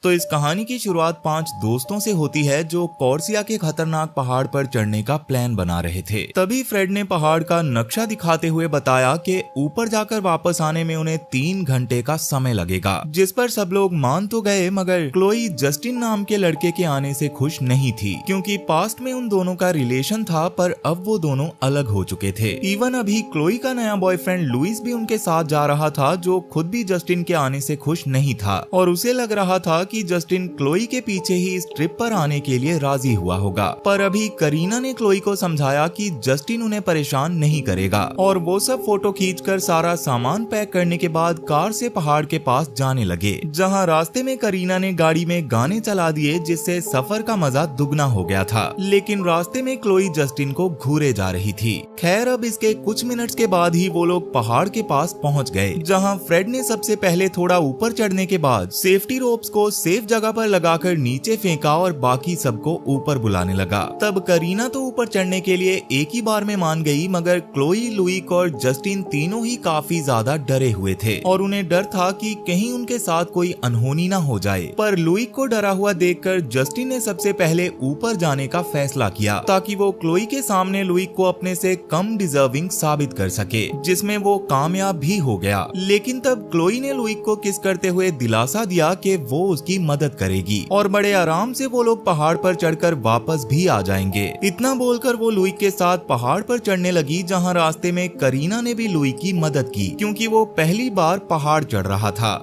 तो इस कहानी की शुरुआत 5 दोस्तों से होती है जो कॉर्सिया के खतरनाक पहाड़ पर चढ़ने का प्लान बना रहे थे। तभी फ्रेड ने पहाड़ का नक्शा दिखाते हुए बताया कि ऊपर जाकर वापस आने में उन्हें 3 घंटे का समय लगेगा, जिस पर सब लोग मान तो गए, मगर क्लोई जस्टिन नाम के लड़के के आने से खुश नहीं थी, क्योंकि पास्ट में उन दोनों का रिलेशन था, पर अब वो दोनों अलग हो चुके थे। इवन अभी क्लोई का नया बॉयफ्रेंड लुइस भी उनके साथ जा रहा था, जो खुद भी जस्टिन के आने से खुश नहीं था और उसे लग रहा था कि जस्टिन क्लोई के पीछे ही इस ट्रिप पर आने के लिए राजी हुआ होगा। पर अभी करीना ने क्लोई को समझाया कि जस्टिन उन्हें परेशान नहीं करेगा और वो सब फोटो खींचकर सारा सामान पैक करने के बाद कार से पहाड़ के पास जाने लगे, जहां रास्ते में करीना ने गाड़ी में गाने चला दिए, जिससे सफर का मजा दुगना हो गया था। लेकिन रास्ते में क्लोई जस्टिन को घूरे जा रही थी। खैर, अब इसके कुछ मिनट्स के बाद ही वो लोग पहाड़ के पास पहुंच गए, जहां फ्रेड ने सबसे पहले थोड़ा ऊपर चढ़ने के बाद सेफ्टी रोप्स को सेफ जगह पर लगाकर नीचे फेंका और बाकी सबको ऊपर बुलाने लगा। तब करीना तो ऊपर चढ़ने के लिए एक ही बार में मान गई, मगर क्लोई, लुइक और जस्टिन तीनों ही काफी ज्यादा डरे हुए थे और उन्हें डर था कि कहीं उनके साथ कोई अनहोनी ना हो जाए। पर लुइक को डरा हुआ देखकर जस्टिन ने सबसे पहले ऊपर जाने का फैसला किया, ताकि वो क्लोई के सामने लुइक को अपने से कम डिजर्विंग साबित कर सके, जिसमें वो कामयाब भी हो गया। लेकिन तब क्लोई ने लुइक को किस करते हुए दिलासा दिया कि वो उसकी मदद करेगी और बड़े आराम से वो लोग पहाड़ पर चढ़कर वापस भी आ जाएंगे। इतना बोलकर वो लुइक के साथ पहाड़ पर चढ़ने लगी, जहां रास्ते में करीना ने भी लुइक की मदद की, क्योंकि वो पहली बार पहाड़ चढ़ रहा था।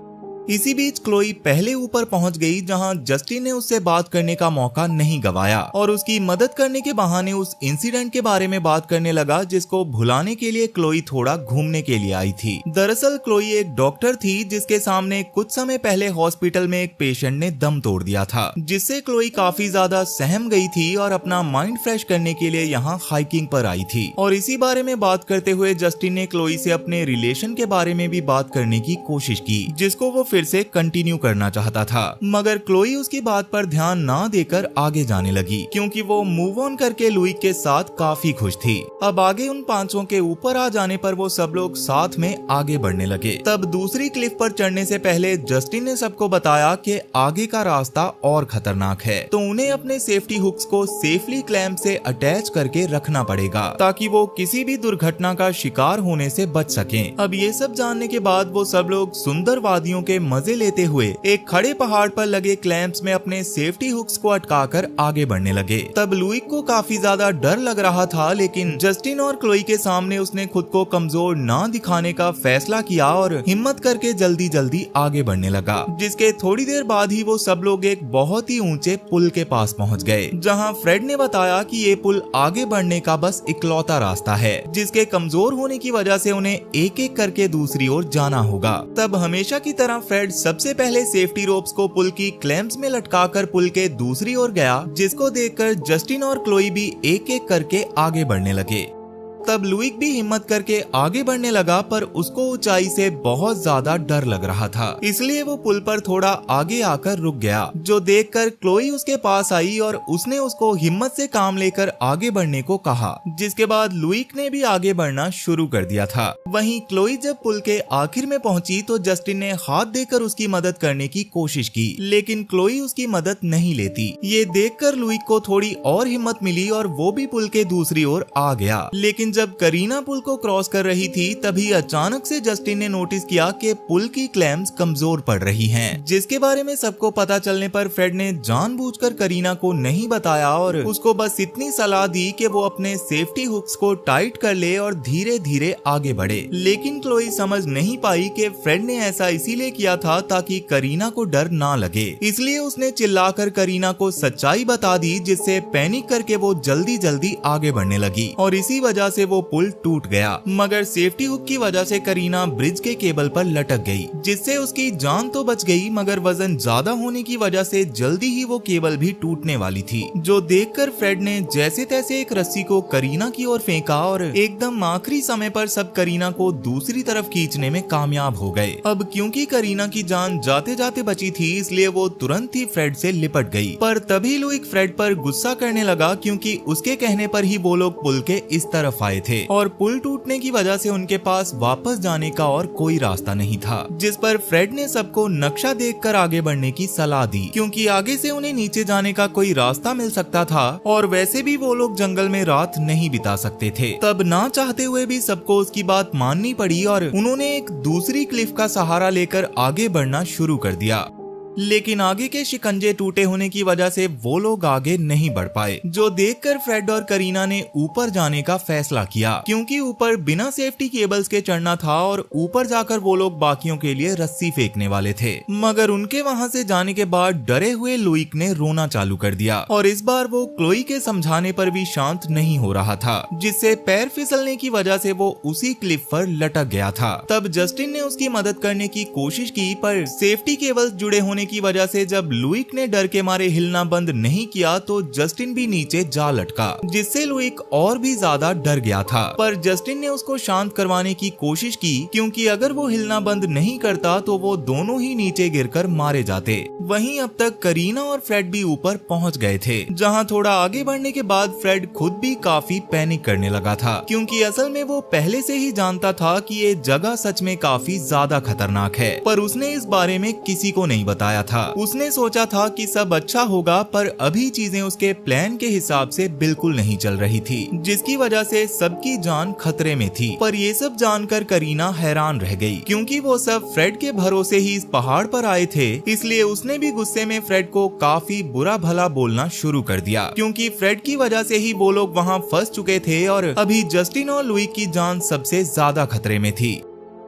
इसी बीच क्लोई पहले ऊपर पहुंच गई, जहां जस्टिन ने उससे बात करने का मौका नहीं गवाया और उसकी मदद करने के बहाने उस इंसिडेंट के बारे में बात करने लगा, जिसको भुलाने के लिए क्लोई थोड़ा घूमने के लिए आई थी। दरअसल क्लोई एक डॉक्टर थी, जिसके सामने कुछ समय पहले हॉस्पिटल में एक पेशेंट ने दम तोड़ दिया था, जिससे क्लोई काफी ज्यादा सहम गई थी और अपना माइंड फ्रेश करने के लिए यहाँ हाइकिंग पर आई थी। और इसी बारे में बात करते हुए जस्टिन ने क्लोई से अपने रिलेशन के बारे में भी बात करने की कोशिश की, जिसको वो फिर से कंटिन्यू करना चाहता था, मगर क्लोई उसकी बात पर ध्यान ना देकर आगे जाने लगी, क्योंकि वो मूव ऑन करके लुइक के साथ काफी खुश थी। अब आगे उन पांचों के ऊपर आ जाने पर वो सब लोग साथ में आगे बढ़ने लगे। तब दूसरी क्लिफ पर चढ़ने से पहले जस्टिन ने सबको बताया कि आगे का रास्ता और खतरनाक है, तो उन्हें अपने सेफ्टी हुक्स को सेफली क्लैंप से अटैच करके रखना पड़ेगा, ताकि वो किसी भी दुर्घटना का शिकार होने से बच सकें। अब ये सब जानने के बाद वो सब लोग सुंदर वादियों के मजे लेते हुए एक खड़े पहाड़ पर लगे क्लैंप्स में अपने सेफ्टी हुक्स को अटकाकर आगे बढ़ने लगे। तब लुइक को काफी ज्यादा डर लग रहा था, लेकिन जस्टिन और क्लोई के सामने उसने खुद को कमजोर ना दिखाने का फैसला किया और हिम्मत करके जल्दी जल्दी आगे बढ़ने लगा, जिसके थोड़ी देर बाद ही वो सब लोग एक बहुत ही ऊंचे पुल के पास पहुंच गए, जहां फ्रेड ने बताया कि ये पुल आगे बढ़ने का बस इकलौता रास्ता है, जिसके कमजोर होने की वजह से उन्हें एक एक करके दूसरी ओर जाना होगा। तब हमेशा की तरह फ्रेड सबसे पहले सेफ्टी रोप्स को पुल की क्लैंप्स में लटकाकर पुल के दूसरी ओर गया, जिसको देखकर जस्टिन और क्लोई भी एक एक करके आगे बढ़ने लगे। तब लुइक भी हिम्मत करके आगे बढ़ने लगा, पर उसको ऊंचाई से बहुत ज्यादा डर लग रहा था, इसलिए वो पुल पर थोड़ा आगे आकर रुक गया, जो देखकर क्लोई उसके पास आई और उसने उसको हिम्मत से काम लेकर आगे बढ़ने को कहा, जिसके बाद लुइक ने भी आगे बढ़ना शुरू कर दिया था। वहीं क्लोई जब पुल के आखिर में पहुंची तो जस्टिन ने हाथ देकर उसकी मदद करने की कोशिश की, लेकिन क्लोई उसकी मदद नहीं लेती। ये देखकर लुइक को थोड़ी और हिम्मत मिली और वो भी पुल के दूसरी ओर आ गया। लेकिन जब करीना पुल को क्रॉस कर रही थी, तभी अचानक से जस्टिन ने नोटिस किया कि पुल की क्लैंप्स कमजोर पड़ रही हैं, जिसके बारे में सबको पता चलने पर फ्रेड ने जानबूझकर करीना को नहीं बताया और उसको बस इतनी सलाह दी कि वो अपने सेफ्टी हुक्स को टाइट कर ले और धीरे धीरे आगे बढ़े। लेकिन क्लोई समझ नहीं पाई कि फ्रेड ने ऐसा इसीलिए किया था ताकि करीना को डर ना लगे, इसलिए उसने चिल्लाकर करीना को सच्चाई बता दी, जिससे पैनिक करके वो जल्दी जल्दी आगे बढ़ने लगी और इसी वजह से वो पुल टूट गया। मगर सेफ्टी हुक की वजह से करीना ब्रिज के केबल पर लटक गई, जिससे उसकी जान तो बच गई, मगर वजन ज्यादा होने की वजह से जल्दी ही वो केबल भी टूटने वाली थी, जो देखकर फ्रेड ने जैसे तैसे एक रस्सी को करीना की ओर फेंका और एकदम आखिरी समय पर सब करीना को दूसरी तरफ खींचने में कामयाब हो गए। अब क्योंकि करीना की जान जाते जाते बची थी, इसलिए वो तुरंत ही फ्रेड से लिपट गई। पर तभी लुइक फ्रेड पर गुस्सा करने लगा, क्योंकि उसके कहने पर ही वो लोग पुल के इस तरफ पाए थे और पुल टूटने की वजह से उनके पास वापस जाने का और कोई रास्ता नहीं था, जिस पर फ्रेड ने सबको नक्शा देखकर आगे बढ़ने की सलाह दी, क्योंकि आगे से उन्हें नीचे जाने का कोई रास्ता मिल सकता था और वैसे भी वो लोग जंगल में रात नहीं बिता सकते थे। तब ना चाहते हुए भी सबको उसकी बात माननी पड़ी और उन्होंने एक दूसरी क्लिफ का सहारा लेकर आगे बढ़ना शुरू कर दिया। लेकिन आगे के शिकंजे टूटे होने की वजह से वो लोग आगे नहीं बढ़ पाए, जो देखकर फ्रेड और करीना ने ऊपर जाने का फैसला किया, क्योंकि ऊपर बिना सेफ्टी केबल्स के चढ़ना था और ऊपर जाकर वो लोग बाकियों के लिए रस्सी फेंकने वाले थे। मगर उनके वहां से जाने के बाद डरे हुए लुइक ने रोना चालू कर दिया और इस बार वो क्लोई के समझाने पर भी शांत नहीं हो रहा था, जिससे पैर फिसलने की वजह से वो उसी क्लिफ पर लटक गया था। तब जस्टिन ने उसकी मदद करने की कोशिश की, पर सेफ्टी केबल्स जुड़े होने की वजह से जब लुइक ने डर के मारे हिलना बंद नहीं किया तो जस्टिन भी नीचे जा लटका, जिससे लुइक और भी ज्यादा डर गया था। पर जस्टिन ने उसको शांत करवाने की कोशिश की, क्योंकि अगर वो हिलना बंद नहीं करता तो वो दोनों ही नीचे गिरकर मारे जाते। वहीं अब तक करीना और फ्रेड भी ऊपर पहुंच गए थे, जहां थोड़ा आगे बढ़ने के बाद फ्रेड खुद भी काफी पैनिक करने लगा था, क्योंकि असल में वो पहले से ही जानता था कि ये जगह सच में काफी ज्यादा खतरनाक है, पर उसने इस बारे में किसी को नहीं बताया था। उसने सोचा था कि सब अच्छा होगा, पर अभी चीजें उसके प्लान के हिसाब से बिल्कुल नहीं चल रही थी, जिसकी वजह से सबकी जान खतरे में थी। पर ये सब जानकर करीना हैरान रह गई, क्योंकि वो सब फ्रेड के भरोसे ही इस पहाड़ पर आए थे, इसलिए उसने भी गुस्से में फ्रेड को काफी बुरा भला बोलना शुरू कर दिया, क्योंकि फ्रेड की वजह से ही वो लोग वहाँ फंस चुके थे और अभी जस्टिन और लुइक की जान सबसे ज्यादा खतरे में थी।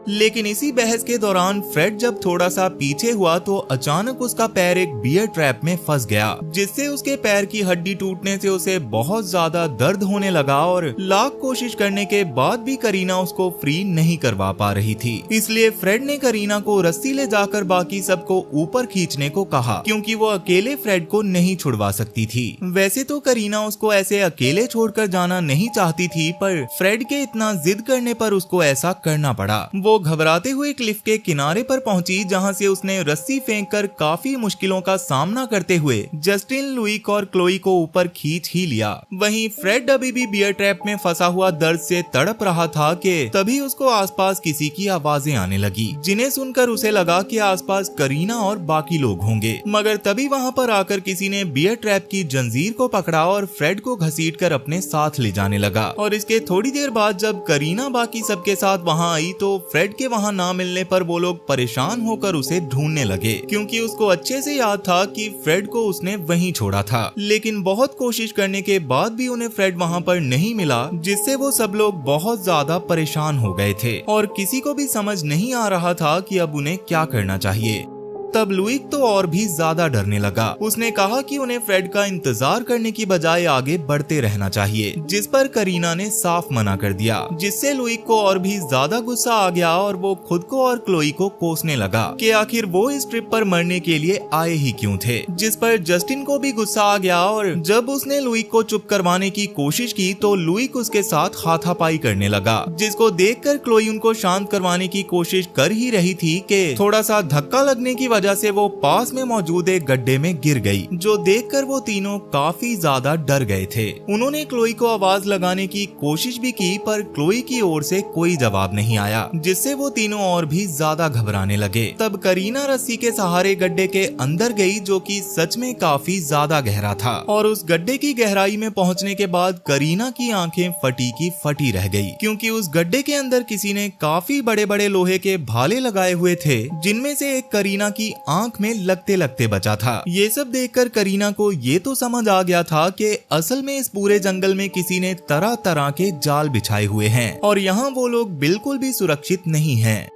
लेकिन इसी बहस के दौरान फ्रेड जब थोड़ा सा पीछे हुआ तो अचानक उसका पैर एक बियर ट्रैप में फंस गया, जिससे उसके पैर की हड्डी टूटने से उसे बहुत ज्यादा दर्द होने लगा और लाख कोशिश करने के बाद भी करीना उसको फ्री नहीं करवा पा रही थी। इसलिए फ्रेड ने करीना को रस्सी ले जाकर बाकी सबको ऊपर खींचने को कहा, क्योंकि वो अकेले फ्रेड को नहीं छुड़वा सकती थी। वैसे तो करीना उसको ऐसे अकेले छोड़कर जाना नहीं चाहती थी, पर फ्रेड के इतना जिद करने पर उसको ऐसा करना पड़ा। वो घबराते हुए क्लिफ के किनारे पर पहुंची, जहां से उसने रस्सी फेंककर काफी मुश्किलों का सामना करते हुए जस्टिन, लुइक और क्लोई को ऊपर खींच ही लिया। वहीं फ्रेड अभी भी बियर ट्रैप में फंसा हुआ दर्द से तड़प रहा था कि तभी उसको आसपास किसी की आवाजें आने लगी, जिन्हें सुनकर उसे लगा कि आसपास करीना और बाकी लोग होंगे। मगर तभी वहां पर आकर किसी ने बियर ट्रैप की जंजीर को पकड़ा और फ्रेड को घसीटकर अपने साथ ले जाने लगा। और इसके थोड़ी देर बाद जब करीना बाकी सबके साथ वहां आई तो फ्रेड के वहां ना मिलने पर वो लोग परेशान होकर उसे ढूंढने लगे, क्योंकि उसको अच्छे से याद था कि फ्रेड को उसने वहीं छोड़ा था। लेकिन बहुत कोशिश करने के बाद भी उन्हें फ्रेड वहां पर नहीं मिला, जिससे वो सब लोग बहुत ज्यादा परेशान हो गए थे और किसी को भी समझ नहीं आ रहा था कि अब उन्हें क्या करना चाहिए। तब लुइक तो और भी ज्यादा डरने लगा। उसने कहा कि उन्हें फ्रेड का इंतजार करने की बजाय आगे बढ़ते रहना चाहिए, जिस पर करीना ने साफ मना कर दिया, जिससे लुइक को और भी ज्यादा गुस्सा आ गया और वो खुद को और क्लोई को कोसने लगा कि आखिर वो इस ट्रिप पर मरने के लिए आए ही क्यों थे। जिस पर जस्टिन को भी गुस्सा आ गया और जब उसने लुइक को चुप करवाने की कोशिश की तो लुइक उसके साथ हाथापाई करने लगा, जिसको देखकर क्लोई उनको शांत करवाने की कोशिश कर ही रही थी कि थोड़ा सा धक्का लगने की वजह से वो पास में मौजूद एक गड्ढे में गिर गई, जो देखकर वो तीनों काफी ज्यादा डर गए थे। उन्होंने क्लोई को आवाज लगाने की कोशिश भी की, पर क्लोई की ओर से कोई जवाब नहीं आया, जिससे वो तीनों और भी ज्यादा घबराने लगे। तब करीना रस्सी के सहारे गड्ढे के अंदर गई, जो कि सच में काफी ज्यादा गहरा था, और उस गड्ढे की गहराई में पहुंचने के बाद करीना की आंखें फटी की फटी रह गई, क्योंकि उस गड्ढे के अंदर किसी ने काफी बड़े बड़े लोहे के भाले लगाए हुए थे, जिनमें से एक करीना की आंख में लगते लगते बचा था। ये सब देखकर करीना को ये तो समझ आ गया था कि असल में इस पूरे जंगल में किसी ने तरह तरह के जाल बिछाए हुए हैं और यहाँ वो लोग बिल्कुल भी सुरक्षित नहीं हैं।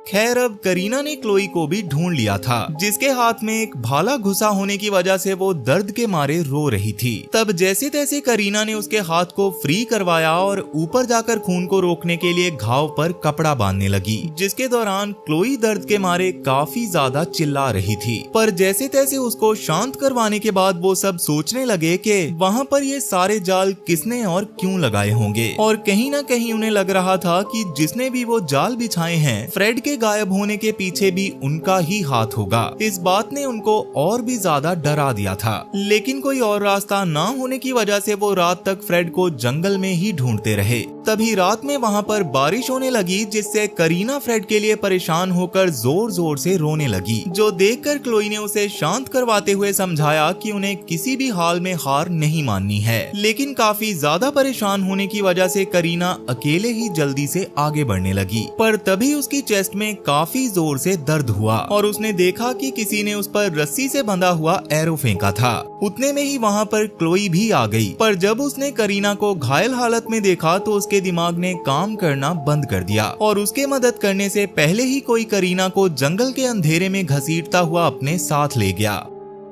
खैर अब करीना ने क्लोई को भी ढूंढ लिया था, जिसके हाथ में एक भाला घुसा होने की वजह से वो दर्द के मारे रो रही थी। तब जैसे तैसे करीना ने उसके हाथ को फ्री करवाया और ऊपर जाकर खून को रोकने के लिए घाव पर कपड़ा बांधने लगी, जिसके दौरान क्लोई दर्द के मारे काफी ज्यादा चिल्ला रही थी। पर जैसे तैसे उसको शांत करवाने के बाद वो सब सोचने लगे कि वहाँ पर ये सारे जाल किसने और क्यों लगाए होंगे, और कहीं ना कहीं उन्हें लग रहा था कि जिसने भी वो जाल बिछाए हैं फ्रेड के गायब होने के पीछे भी उनका ही हाथ होगा। इस बात ने उनको और भी ज्यादा डरा दिया था। लेकिन कोई और रास्ता ना होने की वजह से वो रात तक फ्रेड को जंगल में ही ढूंढते रहे। तभी रात में वहाँ पर बारिश होने लगी, जिससे करीना फ्रेड के लिए परेशान होकर जोर जोर से रोने लगी, जो देखकर क्लोई ने उसे शांत करवाते हुए समझाया कि उन्हें किसी भी हाल में हार नहीं माननी है। लेकिन काफी ज्यादा परेशान होने की वजह से करीना अकेले ही जल्दी से आगे बढ़ने लगी। पर तभी उसकी चेस्ट में काफी जोर से दर्द हुआ और उसने देखा कि किसी ने उस पर रस्सी से बंधा हुआ एरो फेंका था। उतने में ही वहाँ पर क्लोई भी आ गई, पर जब उसने करीना को घायल हालत में देखा तो उसके दिमाग ने काम करना बंद कर दिया और उसके मदद करने से पहले ही कोई करीना को जंगल के अंधेरे में घसीटता हुआ अपने साथ ले गया।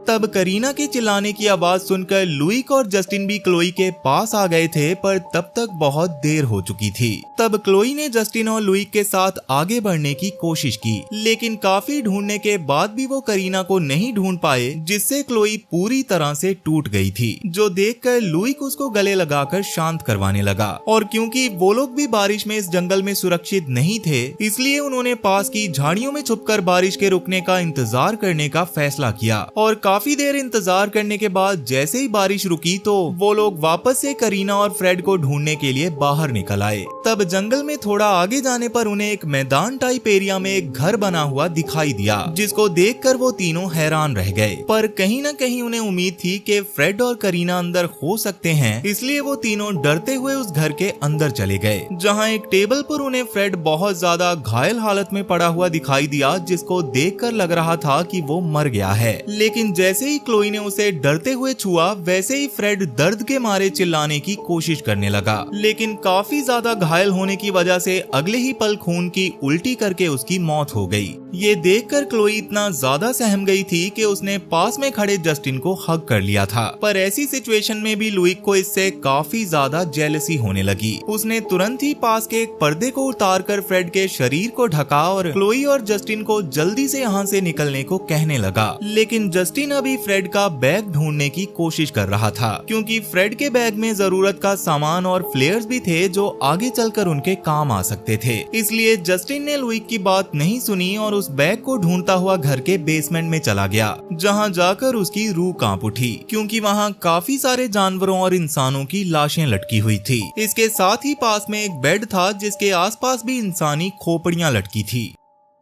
तब करीना के चिल्लाने की आवाज सुनकर लुइक और जस्टिन भी क्लोई के पास आ गए थे, पर तब तक बहुत देर हो चुकी थी। तब क्लोई ने जस्टिन और लुइक के साथ आगे बढ़ने की कोशिश की, लेकिन काफी ढूंढने के बाद भी वो करीना को नहीं ढूंढ पाए, जिससे क्लोई पूरी तरह से टूट गई थी, जो देखकर लुइक उसको गले लगाकर शांत करवाने लगा। और क्योंकि वो लोग भी बारिश में इस जंगल में सुरक्षित नहीं थे, इसलिए उन्होंने पास की झाड़ियों में छुपकर बारिश के रुकने का इंतजार करने का फैसला किया। और काफी देर इंतजार करने के बाद जैसे ही बारिश रुकी तो वो लोग वापस से करीना और फ्रेड को ढूंढने के लिए बाहर निकल आए। तब जंगल में थोड़ा आगे जाने पर उन्हें एक मैदान टाइप एरिया में एक घर बना हुआ दिखाई दिया, जिसको देखकर वो तीनों हैरान रह गए। पर कहीं न कहीं उन्हें उम्मीद थी कि फ्रेड और करीना अंदर हो सकते हैं, इसलिए वो तीनों डरते हुए उस घर के अंदर चले गए, जहाँ एक टेबल पर उन्हें फ्रेड बहुत ज्यादा घायल हालत में पड़ा हुआ दिखाई दिया, जिसको देखकर लग रहा था कि वो मर गया है। लेकिन जैसे ही क्लोई ने उसे डरते हुए छुआ, वैसे ही फ्रेड दर्द के मारे चिल्लाने की कोशिश करने लगा, लेकिन काफी ज्यादा घायल होने की वजह से अगले ही पल खून की उल्टी करके उसकी मौत हो गई। ये देखकर क्लोई इतना ज्यादा सहम गई थी कि उसने पास में खड़े जस्टिन को हग कर लिया था। पर ऐसी सिचुएशन में भी लुइक को इससे काफी ज्यादा जेलसी होने लगी। उसने तुरंत ही पास के एक पर्दे को उतारकर फ्रेड के शरीर को ढका और क्लोई और जस्टिन को जल्दी से यहाँ से निकलने को कहने लगा। लेकिन जस्टिन अभी फ्रेड का बैग ढूंढने की कोशिश कर रहा था, क्योंकि फ्रेड के बैग में जरूरत का सामान और फ्लेयर्स भी थे जो आगे चलकर उनके काम आ सकते थे। इसलिए जस्टिन ने लुइक की बात नहीं सुनी और उस बैग को ढूंढता हुआ घर के बेसमेंट में चला गया, जहां जाकर उसकी रूह कांप उठी, क्योंकि वहां काफी सारे जानवरों और इंसानों की लाशें लटकी हुई थी। इसके साथ ही पास में एक बेड था, जिसके आसपास भी इंसानी खोपड़ियां लटकी थी।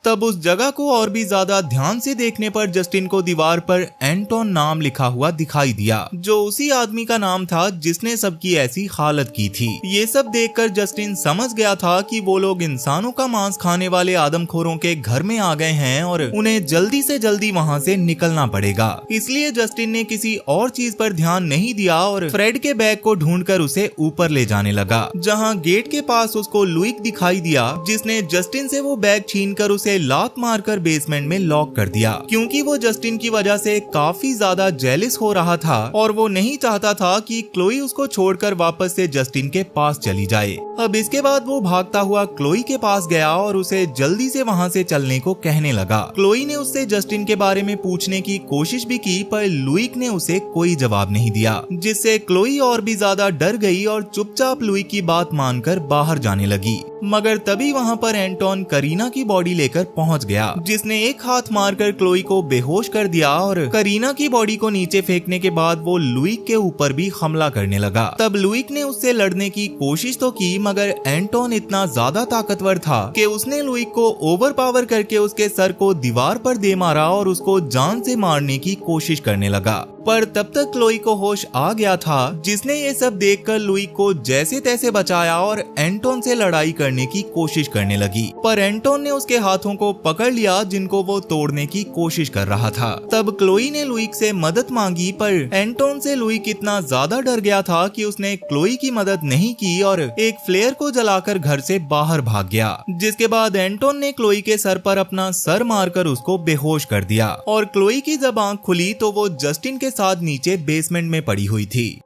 तब उस जगह को और भी ज्यादा ध्यान से देखने पर जस्टिन को दीवार पर एंटोन नाम लिखा हुआ दिखाई दिया, जो उसी आदमी का नाम था जिसने सबकी ऐसी हालत की थी। ये सब देखकर जस्टिन समझ गया था कि वो लोग इंसानों का मांस खाने वाले आदमखोरों के घर में आ गए हैं और उन्हें जल्दी से जल्दी वहाँ से निकलना पड़ेगा। इसलिए जस्टिन ने किसी और चीज पर ध्यान नहीं दिया और फ्रेड के बैग को ढूंढकर उसे ऊपर ले जाने लगा, जहाँ गेट के पास उसको लुइक दिखाई दिया, जिसने जस्टिन से वो बैग छीनकर उसे लात मारकर बेसमेंट में लॉक कर दिया, क्योंकि वो जस्टिन की वजह से काफी ज्यादा जेलिस हो रहा था और वो नहीं चाहता था कि क्लोई उसको छोड़कर वापस से जस्टिन के पास चली जाए। अब इसके बाद वो भागता हुआ क्लोई के पास गया और उसे जल्दी से वहाँ से चलने को कहने लगा। क्लोई ने उससे जस्टिन के बारे में पूछने की कोशिश भी की, पर लुइक ने उसे कोई जवाब नहीं दिया, जिससे क्लोई और भी ज्यादा डर गई और चुपचाप लुइक की बात मानकर बाहर जाने लगी। मगर तभी वहाँ पर एंटोन करीना की बॉडी लेकर पहुंच गया, जिसने एक हाथ मारकर क्लोई को बेहोश कर दिया और करीना की बॉडी को नीचे फेंकने के बाद वो लुइक के ऊपर भी हमला करने लगा। तब लुइक ने उससे लड़ने की कोशिश तो की, मगर एंटोन इतना ज्यादा ताकतवर था कि उसने लुइक को ओवरपावर करके उसके सर को दीवार पर दे मारा और उसको जान से मारने की कोशिश करने लगा। पर तब तक क्लोई को होश आ गया था, जिसने ये सब देखकर लुइक को जैसे तैसे बचाया और एंटोन से लड़ाई करने की कोशिश करने लगी। पर एंटोन ने उसके हाथों को पकड़ लिया, जिनको वो तोड़ने की कोशिश कर रहा था। तब क्लोई ने लुइक से मदद मांगी, पर एंटोन से लुइक इतना ज्यादा डर गया था कि उसने क्लोई की मदद नहीं की और एक फ्लेयर को जलाकर घर से बाहर भाग गया। जिसके बाद एंटोन ने क्लोई के सर पर अपना सर मारकर उसको बेहोश कर दिया और क्लोई की जब आंख खुली तो वो जस्टिन के साथ नीचे बेसमेंट में पड़ी हुई थी।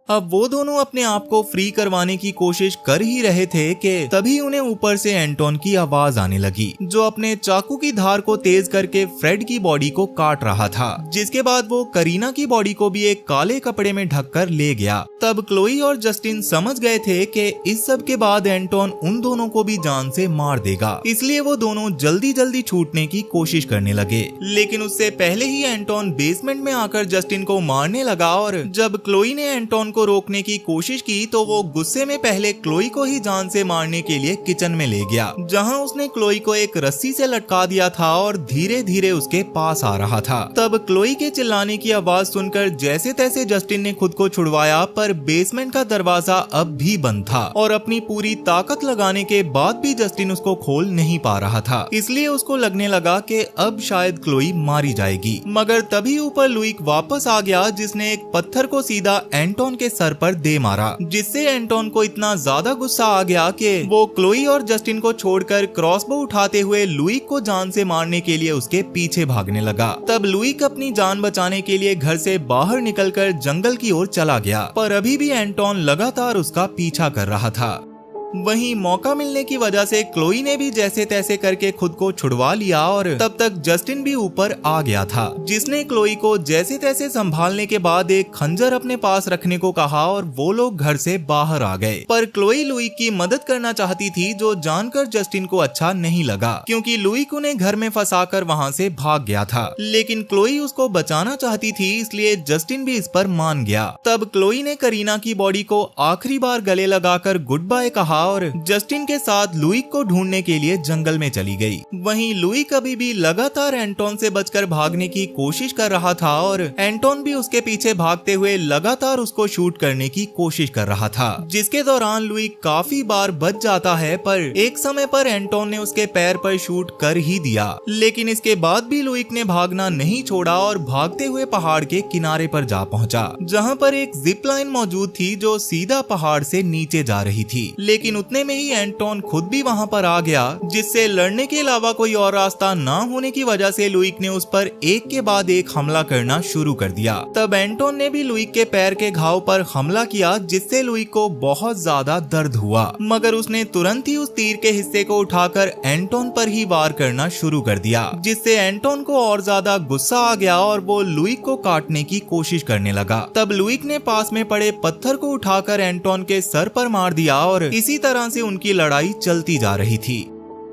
अब वो दोनों अपने आप को फ्री करवाने की कोशिश कर ही रहे थे कि तभी उन्हें ऊपर से एंटोन की आवाज आने लगी, जो अपने चाकू की धार को तेज करके फ्रेड की बॉडी को काट रहा था। जिसके बाद वो करीना की बॉडी को भी एक काले कपड़े में ढककर ले गया। तब क्लोई और जस्टिन समझ गए थे कि इस सब के बाद एंटोन उन दोनों को भी जान से मार देगा, इसलिए वो दोनों जल्दी जल्दी छूटने की कोशिश करने लगे। लेकिन उससे पहले ही एंटोन बेसमेंट में आकर जस्टिन को मारने लगा और जब क्लोई ने एंटोन को रोकने की कोशिश की तो वो गुस्से में पहले क्लोई को ही जान से मारने के लिए किचन में ले गया, जहाँ उसने क्लोई को एक रस्सी से लटका दिया था और धीरे धीरे उसके पास आ रहा था। तब क्लोई के चिल्लाने की आवाज सुनकर जैसे तैसे जस्टिन ने खुद को छुड़वाया, पर बेसमेंट का दरवाजा अब भी बंद था और अपनी पूरी ताकत लगाने के बाद भी जस्टिन उसको खोल नहीं पा रहा था, इसलिए उसको लगने लगा कि अब शायद क्लोई मारी जाएगी। मगर तभी ऊपर लुइक वापस आ गया, जिसने एक पत्थर को सीधा एंटोन के सर पर दे मारा, जिससे एंटोन को इतना ज्यादा गुस्सा आ गया कि वो क्लोई और जस्टिन को छोड़कर क्रॉसबो उठाते हुए लुइक को जान से मारने के लिए उसके पीछे भागने लगा। तब लुइक अपनी जान बचाने के लिए घर से बाहर निकलकर जंगल की ओर चला गया, पर अभी भी एंटोन लगातार उसका पीछा कर रहा था। वहीं मौका मिलने की वजह से क्लोई ने भी जैसे तैसे करके खुद को छुड़वा लिया और तब तक जस्टिन भी ऊपर आ गया था, जिसने क्लोई को जैसे तैसे संभालने के बाद एक खंजर अपने पास रखने को कहा और वो लोग घर से बाहर आ गए। पर क्लोई लुइक की मदद करना चाहती थी, जो जानकर जस्टिन को अच्छा नहीं लगा, क्योंकि लुइक उन्हें घर में फंसाकर वहां से भाग गया था। लेकिन क्लोई उसको बचाना चाहती थी, इसलिए जस्टिन भी इस पर मान गया। तब क्लोई ने करीना की बॉडी को आखिरी बार गले लगाकर गुड बाय कहा और जस्टिन के साथ लुइक को ढूंढने के लिए जंगल में चली गई। वहीं लुइक अभी भी लगातार एंटोन से बचकर भागने की कोशिश कर रहा था और एंटोन भी उसके पीछे भागते हुए लगातार उसको शूट करने की कोशिश कर रहा था, जिसके दौरान लुइक काफी बार बच जाता है, पर एक समय पर एंटोन ने उसके पैर पर शूट कर ही दिया। लेकिन इसके बाद भी लुइक ने भागना नहीं छोड़ा और भागते हुए पहाड़ के किनारे पर जा पहुंचा, जहां पर एक जिप लाइन मौजूद थी जो सीधा पहाड़ से नीचे जा रही थी। लेकिन उतने में ही एंटोन खुद भी वहां पर आ गया, जिससे लड़ने के अलावा कोई और रास्ता ना होने की वजह से लुइक ने उस पर एक के बाद एक हमला करना शुरू कर दिया। तब एंटोन ने भी लुइक के पैर के घाव पर हमला किया, जिससे लुइक को बहुत ज्यादा दर्द हुआ, मगर उसने तुरंत ही उस तीर के हिस्से को उठाकर एंटोन पर ही वार करना शुरू कर दिया, जिससे एंटोन को और ज्यादा गुस्सा आ गया और वो लुइक को काटने की कोशिश करने लगा। तब लुइक ने पास में पड़े पत्थर को उठाकर एंटोन के सर पर मार दिया और इसी तरह से उनकी लड़ाई चलती जा रही थी।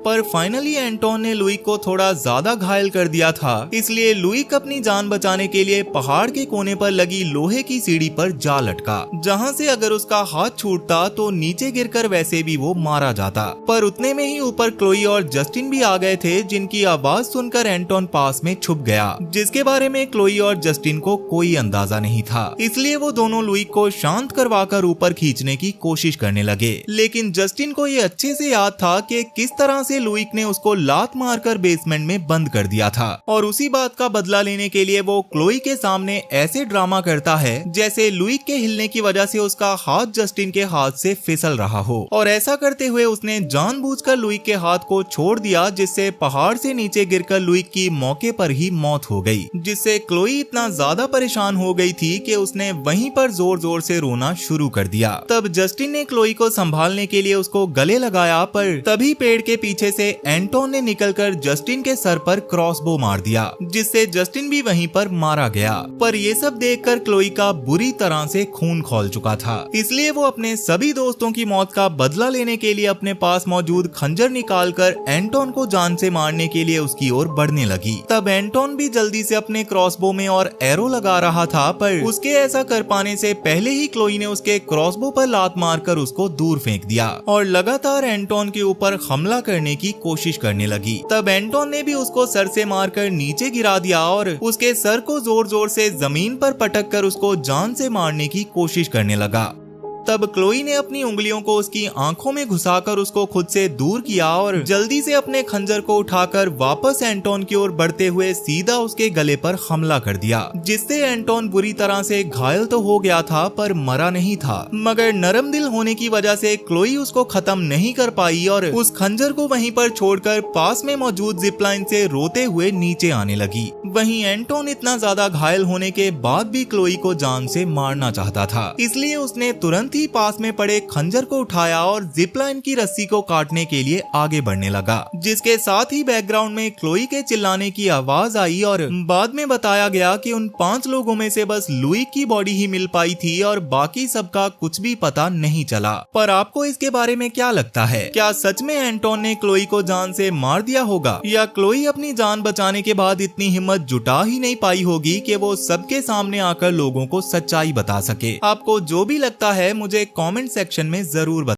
पर फाइनली एंटोन ने लुइक को थोड़ा ज्यादा घायल कर दिया था, इसलिए लुइक अपनी जान बचाने के लिए पहाड़ के कोने पर लगी लोहे की सीढ़ी पर जा लटका, जहां से अगर उसका हाथ छूटता तो नीचे गिरकर वैसे भी वो मारा जाता। पर उतने में ही ऊपर क्लोई और जस्टिन भी आ गए थे, जिनकी आवाज सुनकर एंटोन पास में छुप गया, जिसके बारे में क्लोई और जस्टिन को कोई अंदाजा नहीं था। इसलिए वो दोनों लुइक को शांत करवाकर ऊपर खींचने की कोशिश करने लगे। लेकिन जस्टिन को ये अच्छे से याद था कि किस तरह से लुइक ने उसको लात मारकर बेसमेंट में बंद कर दिया था, और उसी बात का बदला लेने के लिए वो क्लोई के सामने ऐसे ड्रामा करता है जैसे लुइक के हिलने की वजह से उसका हाथ जस्टिन के हाथ से फिसल रहा हो, और ऐसा करते हुए उसने जानबूझकर लुइक के हाथ को छोड़ दिया, जिससे पहाड़ से नीचे गिरकर लुइक की मौके पर ही मौत हो गई, जिससे क्लोई इतना ज्यादा परेशान हो गई थी कि उसने वहीं पर जोर जोर से रोना शुरू कर दिया। तब जस्टिन ने क्लोई को संभालने के लिए उसको गले लगाया, पर तभी पेड़ के पीछे से एंटोन ने निकलकर जस्टिन के सर पर क्रॉसबो मार दिया, जिससे जस्टिन भी वहीं पर मारा गया। पर ये सब देखकर क्लोई का बुरी तरह से खून खौल चुका था, इसलिए वो अपने सभी दोस्तों की मौत का बदला लेने के लिए अपने पास मौजूद खंजर निकालकर एंटोन को जान से मारने के लिए उसकी ओर बढ़ने लगी। तब एंटोन भी जल्दी से अपने क्रॉसबो में और एरो लगा रहा था, पर उसके ऐसा कर पाने से पहले ही क्लोई ने उसके क्रॉसबो पर लात मारकर उसको दूर फेंक दिया और लगातार एंटोन के ऊपर हमला करने की कोशिश करने लगी। तब एंटोन ने भी उसको सर से मारकर नीचे गिरा दिया और उसके सर को जोर जोर से जमीन पर पटक कर उसको जान से मारने की कोशिश करने लगा। तब क्लोई ने अपनी उंगलियों को उसकी आंखों में घुसाकर उसको खुद से दूर किया और जल्दी से अपने खंजर को उठाकर वापस एंटोन की ओर बढ़ते हुए सीधा उसके गले पर हमला कर दिया, जिससे एंटोन बुरी तरह से घायल तो हो गया था पर मरा नहीं था, मगर नरम दिल होने की वजह से क्लोई उसको खत्म नहीं कर पाई और उस खंजर को वहीं पर छोड़कर पास में मौजूद जिपलाइन से रोते हुए नीचे आने लगी। वहीं एंटोन इतना ज्यादा घायल होने के बाद भी क्लोई को जान से मारना चाहता था, इसलिए उसने तुरंत तुरंत ही पास में पड़े खंजर को उठाया और जिपलाइन की रस्सी को काटने के लिए आगे बढ़ने लगा, जिसके साथ ही बैकग्राउंड में क्लोई के चिल्लाने की आवाज आई और बाद में बताया गया कि उन 5 लोगों में से बस लुई की बॉडी ही मिल पाई थी और बाकी सबका कुछ भी पता नहीं चला। पर आपको इसके बारे में क्या लगता है? क्या सच में एंटोन ने क्लोई को जान से मार दिया होगा, या क्लोई अपनी जान बचाने के बाद इतनी हिम्मत जुटा ही नहीं पाई होगी कि वो सबके सामने आकर लोगों को सच्चाई बता सके? आपको जो भी लगता है मुझे कमेंट सेक्शन में जरूर बताएं।